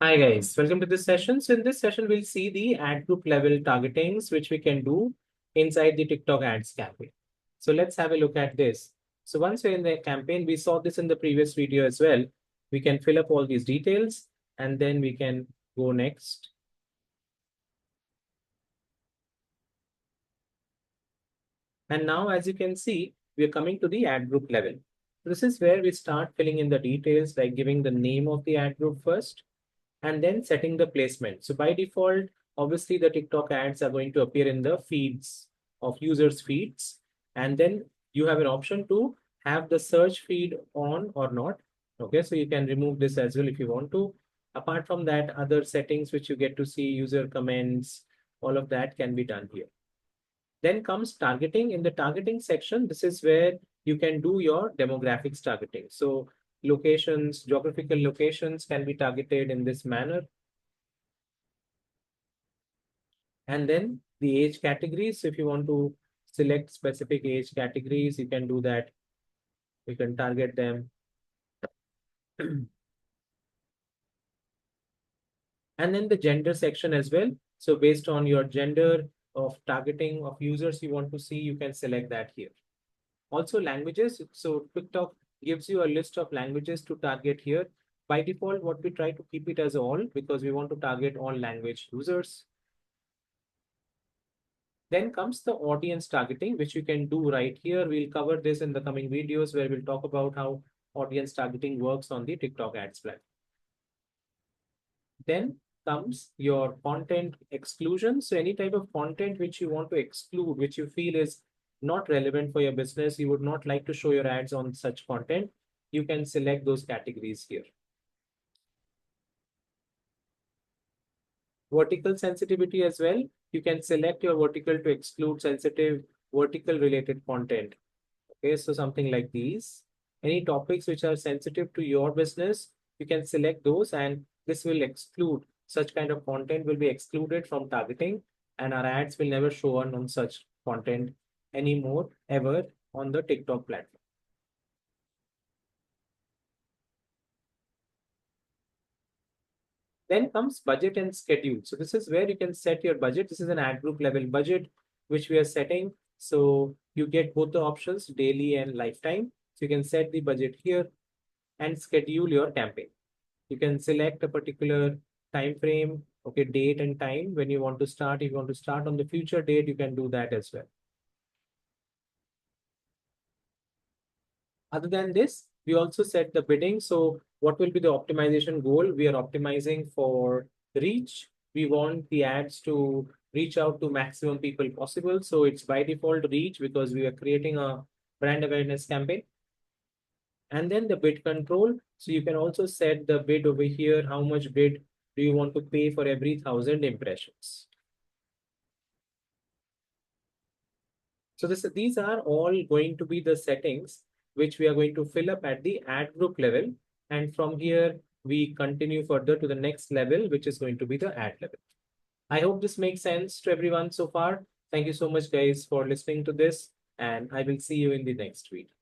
Hi guys, welcome to this session. So in this session, we'll see the ad group level targetings, which we can do inside the TikTok ads campaign. So let's have a look at this. So once we're in the campaign, we saw this in the previous video as well. We can fill up all these details and then we can go next. And now, as you can see, we are coming to the ad group level. This is where we start filling in the details, like giving the name of the ad group first and then setting the placement. So by default, obviously the TikTok ads are going to appear in the feeds of users' feeds. And then you have an option to have the search feed on or not. Okay, so you can remove this as well if you want to. Apart from that, other settings which you get to see, user comments, all of that can be done here. Then comes targeting. In the targeting section, this is where you can do your demographics targeting. So locations, geographical locations can be targeted in this manner. And then the age categories. So if you want to select specific age categories, you can do that. You can target them. And then the gender section as well. So based on your gender of targeting of users you want to see, you can select that here. Also languages. So TikTok gives you a list of languages to target here. By default, what we try to keep it as all because we want to target all language users. Then comes the audience targeting, which you can do right here. We'll cover this in the coming videos where we'll talk about how audience targeting works on the TikTok ads platform. Then comes your content exclusion. So any type of content which you want to exclude, which you feel is not relevant for your business, you would not like to show your ads on such content, you can select those categories here. Vertical sensitivity as well. You can select your vertical to exclude sensitive vertical related content. Okay, so something like these. Any topics which are sensitive to your business, you can select those and this will exclude such kind of content will be excluded from targeting and our ads will never show on such content anymore ever on the TikTok platform. Then comes budget and schedule. So this is where you can set your budget. This is an ad group level budget, which we are setting. So you get both the options, daily and lifetime. So you can set the budget here and schedule your campaign. You can select a particular time frame, okay, date and time when you want to start. If you want to start on the future date, you can do that as well. Other than this, we also set the bidding. So what will be the optimization goal? We are optimizing for reach. We want the ads to reach out to maximum people possible. So it's by default reach because we are creating a brand awareness campaign. And then the bid control. So you can also set the bid over here. How much bid do you want to pay for every 1,000 impressions? So these are all going to be the settings which we are going to fill up at the ad group level. And from here, we continue further to the next level, which is going to be the ad level. I hope this makes sense to everyone so far. Thank you so much, guys, for listening to this. And I will see you in the next video.